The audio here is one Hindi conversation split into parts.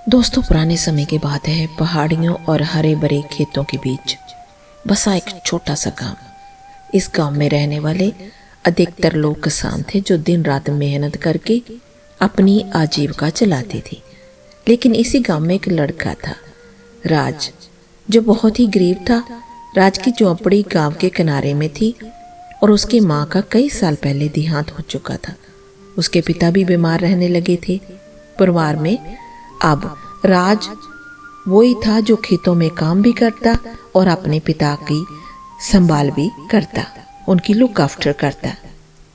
दोस्तों, पुराने समय की बात है। पहाड़ियों और हरे भरे खेतों के बीच बसा एक छोटा सा गांव। इस गांव में रहने वाले अधिकतर लोग किसान थे जो दिन रात मेहनत करके अपनी आजीविका चलाते थे। लेकिन इसी गांव में एक लड़का था, राज, जो बहुत ही गरीब था। राज की झोंपड़ी गांव के किनारे में थी और उसकी माँ का कई साल पहले देहांत हो चुका था। उसके पिता भी बीमार रहने लगे थे। परिवार में अब राज वही था जो खेतों में काम भी करता और अपने पिता की संभाल भी करता, उनकी लुक आफ्टर करता।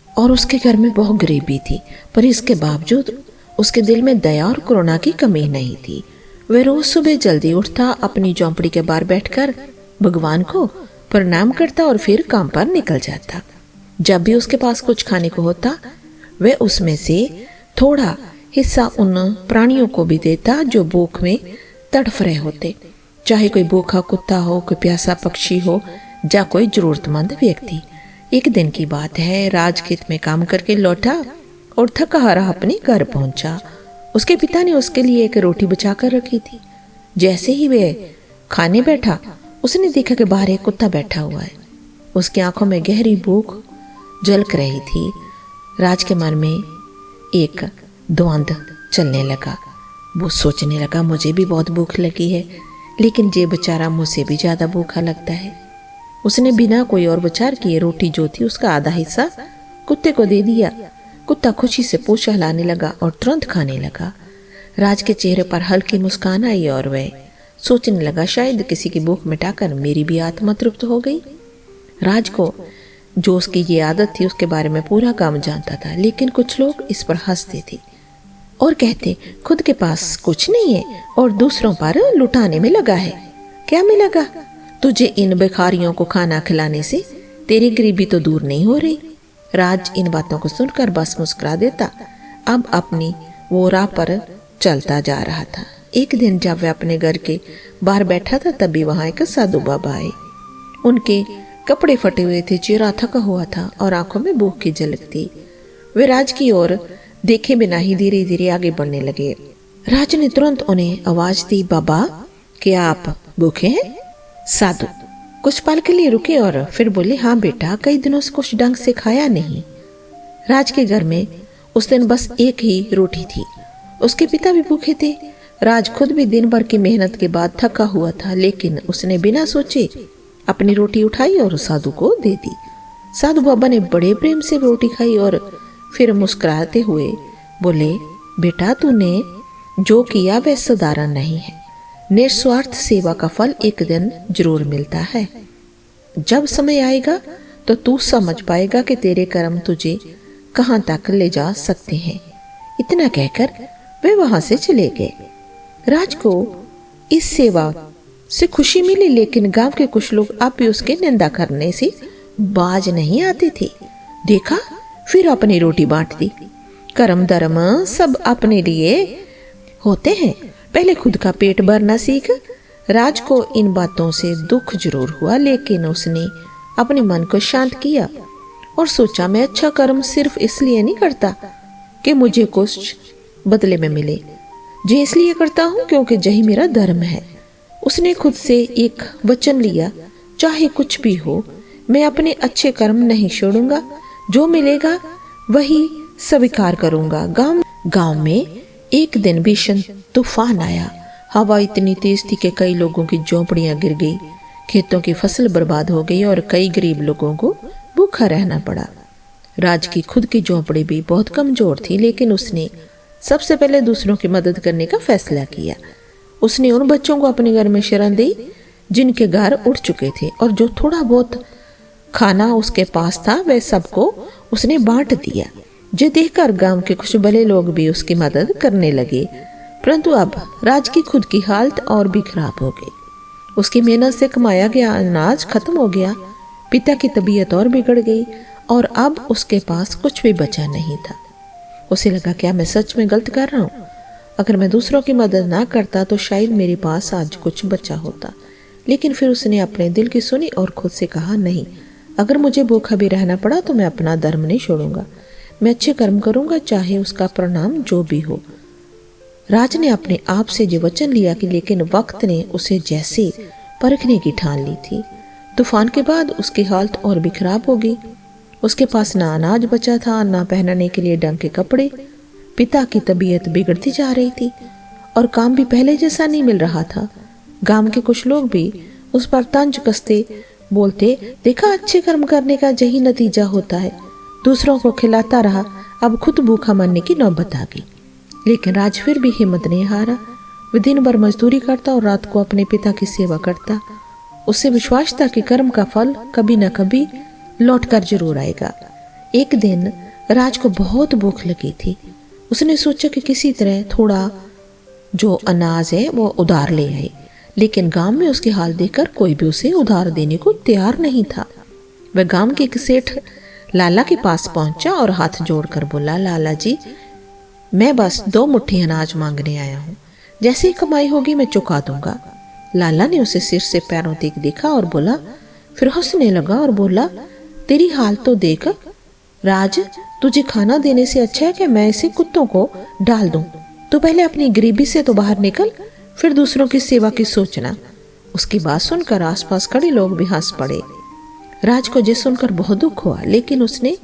और उसके घर में बहुत गरीबी थी, पर इसके बावजूद उसके दिल में दया और करुणा की कमी नहीं थी। वह रोज सुबह जल्दी उठता, अपनी झोंपड़ी के बाहर बैठकर भगवान को प्रणाम करता और फिर काम पर निकल जाता। जब भी उसके पास कुछ खाने को होता, वह उसमें से थोड़ा हिस्सा उन प्राणियों को भी देता जो भूख में तड़फ रहे होते, चाहे कोई भूखा कुत्ता हो, कोई प्यासा पक्षी हो या कोई जरूरतमंद व्यक्ति। एक दिन की बात है, राज खेत में काम करके लौटा और थका हारा अपने घर पहुंचा। उसके पिता ने उसके लिए एक रोटी बचा कर रखी थी। जैसे ही वह खाने बैठा, उसने देखा कि बाहर एक कुत्ता बैठा हुआ है। उसकी आंखों में गहरी भूख झलक रही थी। राज के मन में एक द्वंद्व चलने लगा। वो सोचने लगा, मुझे भी बहुत भूख लगी है, लेकिन ये बेचारा मुझसे भी ज्यादा भूखा लगता है। उसने बिना कोई और विचार किए रोटी जो थी उसका आधा हिस्सा कुत्ते को दे दिया। कुत्ता खुशी से पूंछ हिलाने लगा और तुरंत खाने लगा। राज के चेहरे पर हल्की मुस्कान आई और वह सोचने लगा, शायद किसी की भूख मिटाकर मेरी भी आत्मा तृप्त हो गई। राज को जो उसकी ये आदत थी उसके बारे में पूरा गांव जानता था, लेकिन कुछ लोग इस पर हंसते थे और कहते, खुद के पास कुछ नहीं है और दूसरों पर लुटाने में लगा है। क्या मिलेगा तुझे इन भिखारियों को खाना खिलाने से? तेरी गरीबी तो दूर नहीं हो रही। राज इन बातों को सुनकर बस मुस्कुरा देता। अब अपनी वो राह पर चलता जा रहा था। एक दिन जब वह अपने घर के बाहर बैठा था, तभी वहां एक साधु बाबा आए। उनके कपड़े फटे हुए थे, चेहरा थका हुआ था और आंखों में भूख की झलक थी। वे राज की ओर देखे बिना ही धीरे धीरे आगे बढ़ने लगे। राज ने तुरंत उन्हें आवाज दी, बाबा, क्या आप भूखे हैं? साधु कुछ पल के लिए रुके और फिर बोले, हाँ बेटा, कई दिनों से कुछ ढंग से खाया नहीं। राज के घर में उस दिन बस एक ही रोटी थी। उसके पिता भी भूखे थे। राज खुद भी दिन भर की मेहनत के बाद थका हुआ था, लेकिन उसने बिना सोचे अपनी रोटी उठाई और साधु को दे दी। साधु बाबा ने बड़े प्रेम से रोटी खाई और फिर मुस्कुराते हुए बोले, बेटा, तूने जो किया वह साधारण नहीं है। निस्वार्थ सेवा का फल एक दिन जरूर मिलता है। जब समय आएगा तो तू समझ पाएगा कि तेरे कर्म तुझे कहां तक ले जा सकते हैं। इतना कहकर वे वहां से चले गए। राज को इस सेवा से खुशी मिली, लेकिन गांव के कुछ लोग अब भी उसकी निंदा करने से बाज नहीं आते थे। देखा, फिर अपनी रोटी बांट दी। कर्म धर्म सब अपने लिए होते हैं, पहले खुद का पेट भरना सीख। राज को इन बातों से दुख जरूर हुआ, लेकिन उसने अपने मन को शांत किया और सोचा, मैं अच्छा कर्म सिर्फ इसलिए नहीं करता कि मुझे कुछ बदले में मिले, जो इसलिए करता हूँ क्योंकि यही मेरा धर्म है। उसने खुद से एक वचन लिया, चाहे कुछ भी हो, मैं अपने अच्छे कर्म नहीं छोड़ूंगा, जो मिलेगा वही स्वीकार करूंगा। गांव में एक दिन भीषण तूफान आया। हवा इतनी तेज थी कि कई लोगों की झोंपड़ियां गिर गई, खेतों की फसल बर्बाद हो गई और कई गरीब लोगों को भूखा रहना पड़ा। राज की खुद की झोंपड़ी भी बहुत कमजोर थी, लेकिन उसने सबसे पहले दूसरों की मदद करने का फैसला किया। उसने उन बच्चों को अपने घर में शरण दी जिनके घर उड़ चुके थे, और जो थोड़ा बहुत खाना उसके पास था वह सबको उसने बांट दिया। जो देखकर गांव के कुछ भले लोग भी उसकी मदद करने लगे, परंतु अब राज की खुद की हालत और भी खराब हो गई। उसकी मेहनत से कमाया गया अनाज खत्म हो गया, पिता की तबीयत और बिगड़ गई और अब उसके पास कुछ भी बचा नहीं था। उसे लगा, क्या मैं सच में गलत कर रहा हूँ? अगर मैं दूसरों की मदद ना करता तो शायद मेरे पास आज कुछ बचा होता। लेकिन फिर उसने अपने दिल की सुनी और खुद से कहा, नहीं, अगर मुझे भूखा भी रहना पड़ा तो मैं अपना धर्म नहीं छोड़ूंगा। मैं अच्छे कर्म करूंगा, चाहे उसका परिणाम जो भी हो। राज ने अपने आप से जो वचन लिया कि लेकिन वक्त ने उसे जैसे परखने की ठान ली थी। तूफान के बाद उसकी हालत और भी खराब हो गई। उसके पास ना अनाज बचा था, ना पहनने के लिए ढंग के कपड़े। पिता की तबीयत बिगड़ती जा रही थी और काम भी पहले जैसा नहीं मिल रहा था। गांव के कुछ लोग भी उस पर तंज कसते, बोलते, देखा अच्छे कर्म करने का यही नतीजा होता है। दूसरों को खिलाता रहा, अब खुद भूखा मरने की नौबत आ गई। लेकिन राज फिर भी हिम्मत नहीं हारा। वह दिन भर मजदूरी करता और रात को अपने पिता की सेवा करता। उससे विश्वास था कि कर्म का फल कभी न कभी लौट कर जरूर आएगा। एक दिन राज को बहुत भूख लगी थी। उसने सोचा कि किसी तरह थोड़ा जो अनाज है वो उधार ले आए, लेकिन गांव में उसकी हाल देखकर कोई भी उसे उधार देने को तैयार नहीं था। वह गांव के एक सेठ लाला के पास पहुंचा और हाथ जोड़कर बोला, लाला जी, मैं बस 2 मुट्ठी अनाज मांगने आया हूँ। जैसे ही कमाई होगी मैं चुका दूंगा। लाला ने उसे सिर से पैरों तक देखा और बोला, फिर हंसने लगा और बोला, तेरी हाल तो देख राज, तुझे खाना देने से अच्छा है कि मैं इसे कुत्तों को डाल दूं। तो पहले अपनी गरीबी से तो बाहर निकल, फिर दूसरों की सेवा की सोचना। उसकी बात सुनकर आसपास खड़े लोग भी हंस पड़े। राज को ये सुनकर बहुत दुख हुआ, लेकिन उसने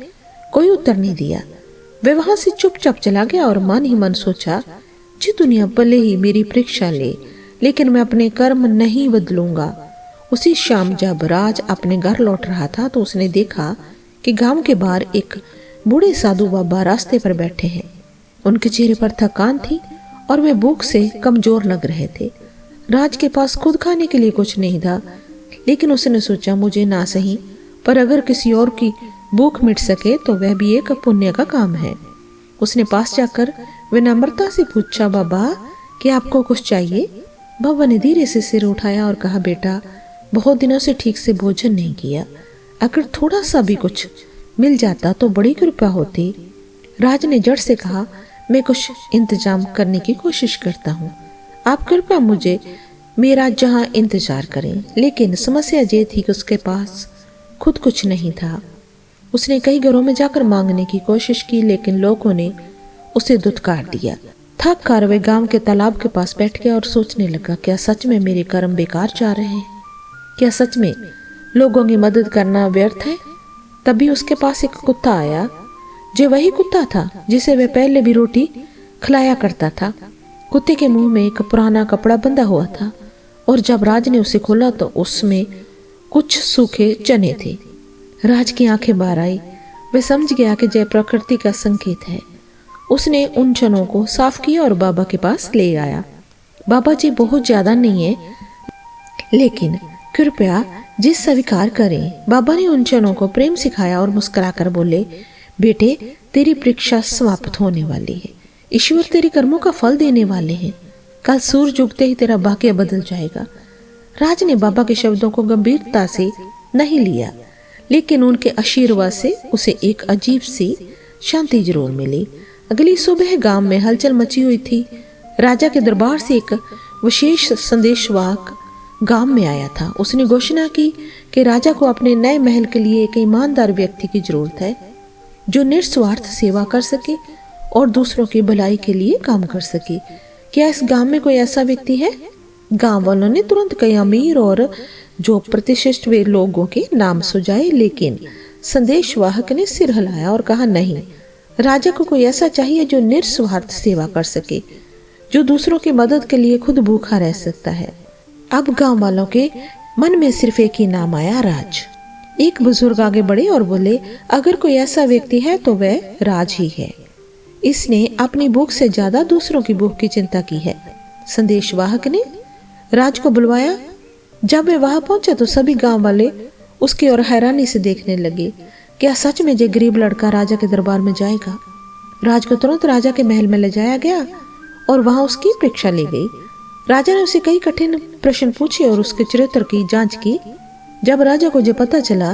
कोई उत्तर नहीं दिया। वह वहां से चुपचाप चला गया और मन ही मन सोचा, जी दुनिया भले ही मेरी परीक्षा ले, लेकिन मैं अपने कर्म नहीं बदलूंगा। उसी शाम जब राज अपने घर लौट रहा था तो उसने देखा कि गांव के बाहर एक बूढ़े साधु बाबा रास्ते पर बैठे हैं। उनके चेहरे पर थकान थी और वे भूख से कमजोर लग रहे थे। राज के पास खुद खाने के लिए कुछ नहीं था, लेकिन उसने सोचा, मुझे ना सही पर अगर किसी और की भूख मिट सके तो वह भी एक पुण्य का काम है। उसने पास जाकर विनम्रता से पूछा, बाबा क्या आपको कुछ चाहिए? बाबा ने धीरे से सिर उठाया और कहा, बेटा बहुत दिनों से ठीक से भोजन नहीं किया, अगर थोड़ा सा भी कुछ मिल जाता तो बड़ी कृपा होती। राज ने जड़ से कहा, मैं कुछ इंतजाम करने की कोशिश करता हूँ, आप कृपया मुझे मेरा जहाँ इंतजार करें। लेकिन समस्या ये थी कि उसके पास खुद कुछ नहीं था। उसने कई घरों में जाकर मांगने की कोशिश की, लेकिन लोगों ने उसे दुत्कार दिया। थक कर वे गांव के तालाब के पास बैठ गया और सोचने लगा, क्या सच में मेरे कर्म बेकार जा रहे हैं? क्या सच में लोगों की मदद करना व्यर्थ है? तभी उसके पास एक कुत्ता आया, जो वही कुत्ता था जिसे वह पहले भी रोटी खिलाया करता था। कुत्ते के मुंह में एक पुराना कपड़ा बंधा हुआ था और जब राज ने उसे खोला तो उसमें कुछ सूखे चने थे। राज की आंखें बाहर आई। वह समझ गया कि जय प्रकृति का संकेत है। उसने उन चनों को साफ किया और बाबा के पास ले आया। बाबा जी बहुत ज्यादा नहीं है, लेकिन कृपया जी स्वीकार करें। बाबा ने उन चनों को प्रेम सिखाया और मुस्कुराकर बोले, बेटे तेरी परीक्षा समाप्त होने वाली है, ईश्वर तेरे कर्मों का फल देने वाले हैं। कल सूरज उगते ही तेरा भाग्य बदल जाएगा। राज ने बाबा के शब्दों को गंभीरता से नहीं लिया, लेकिन उनके आशीर्वाद से उसे एक अजीब सी शांति जरूर मिली। अगली सुबह गांव में हलचल मची हुई थी। राजा के दरबार से एक विशेष संदेशवाहक गांव में आया था। उसने घोषणा की कि राजा को अपने नए महल के लिए एक ईमानदार व्यक्ति की जरूरत है, जो निस्वार्थ सेवा कर सके और दूसरों की भलाई के लिए काम कर सके। क्या इस गांव में कोई ऐसा व्यक्ति है? गांव वालों ने तुरंत कई अमीर और जो प्रतिष्ठित वे लोगों के नाम सुझाए, लेकिन संदेशवाहक ने सिर हिलाया और कहा, नहीं, राजा को कोई ऐसा चाहिए जो निस्वार्थ सेवा कर सके, जो दूसरों की मदद के लिए खुद भूखा रह सकता है। अब गांव वालों के मन में सिर्फ एक ही नाम आया, राज। एक बुजुर्ग आगे बढ़े और बोले, अगर कोई ऐसा व्यक्ति है तो वह राज ही है। इसने अपनी भूख से ज्यादा दूसरों की भूख की चिंता की है। संदेशवाहक ने राज को बुलवाया। जब वे वहां पहुंचे तो सभी गांव वाले उसकी ओर हैरानी से देखने लगे। क्या सच में ये गरीब लड़का राजा के दरबार में जाएगा? राज को तुरंत राजा के महल में ले जाया गया और वहां उसकी परीक्षा ली गई। राजा ने उसे कई कठिन प्रश्न पूछे और उसके चरित्र की जांच की। जब राजा को ये पता चला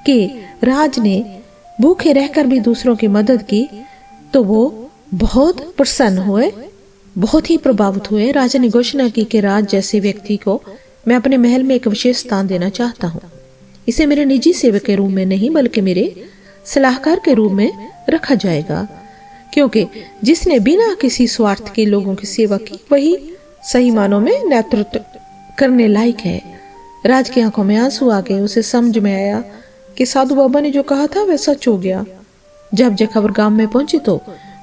कि राज ने भूखे रहकर भी दूसरों की मदद की, तो वो बहुत प्रसन्न हुए, बहुत ही प्रभावित हुए। राजा ने घोषणा की कि राज जैसे व्यक्ति को मैं अपने महल में एक विशेष स्थान देना चाहता हूँ। इसे मेरे निजी सेवक के रूप में नहीं, बल्कि मेरे सलाहकार के रूप में रखा जाएगा। क्योंकि जिसने बिना किसी स्वार्थ के लोगों की सेवा की वही सही मानों में नेतृत्व करने लायक है। राज की आंखों में आंसू आ गए। उसे समझ में आया कि साधु बाबा ने जो कहा था वह सच हो गया। जब ये खबर गांव में पहुंची तो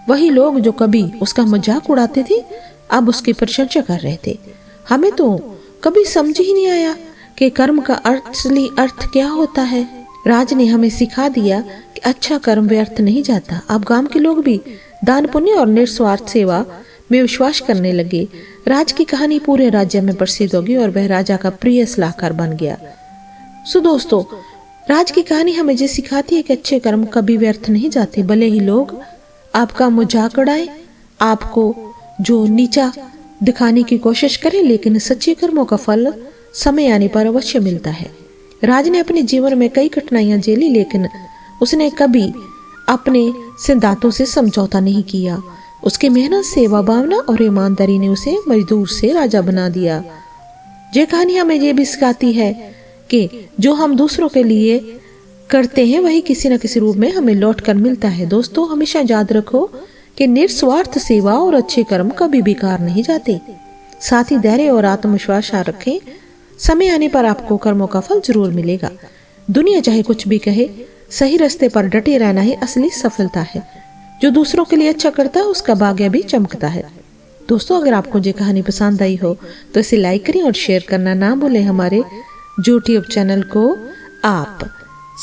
वही लोग जो कभी उसका मजाक उड़ाते थे अब उसकी प्रशंसा कर रहे थे। हमें तो कभी समझ ही नहीं आया कि कर्म का असली अर्थ क्या होता है। राज ने हमें सिखा दिया कि अच्छा कर्म व्यर्थ नहीं जाता। अब गांव के लोग भी दान पुण्य और निस्वार्थ सेवा में विश्वास करने लगे। राज की कहानी पूरे राज्य में प्रसिद्ध होगी और वह राजा का प्रिय सलाहकार बन गया। सो दोस्तों, राज की कहानी हमें ये सिखाती है कि अच्छे कर्म कभी व्यर्थ नहीं जाते। भले ही लोग आपका मजाक उड़ाए, आपको जो नीचा दिखाने की कोशिश करें, लेकिन सच्चे कर्मों का फल समय आने पर अवश्य मिलता है। राज ने अपने जीवन में कई कठिनाइयां झेली, लेकिन उसने कभी अपने सिद्धांतों से समझौता नहीं किया। उसकी मेहनत, सेवा भावना और ईमानदारी ने उसे मजदूर से राजा बना दिया। ये कहानी हमें ये भी सिखाती है कि जो हम दूसरों के लिए करते हैं वही किसी न किसी रूप में हमें लौट कर मिलता है। दोस्तों, हमेशा याद रखो कि निस्वार्थ सेवा और अच्छे कर्म कभी बेकार नहीं जाते। साथ ही धैर्य और आत्मविश्वास रखें। समय आने पर आपको कर्मों का फल जरूर मिलेगा। दुनिया चाहे कुछ भी कहे, सही रास्ते पर डटे रहना ही असली सफलता है। जो दूसरों के लिए अच्छा करता है उसका भाग्य भी चमकता है। दोस्तों, अगर आपको ये कहानी पसंद आई हो तो इसे लाइक करें और शेयर करना ना भूलें। हमारे यूट्यूब चैनल को आप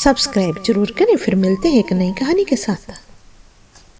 सब्सक्राइब जरूर करें। फिर मिलते हैं एक नई कहानी के साथ।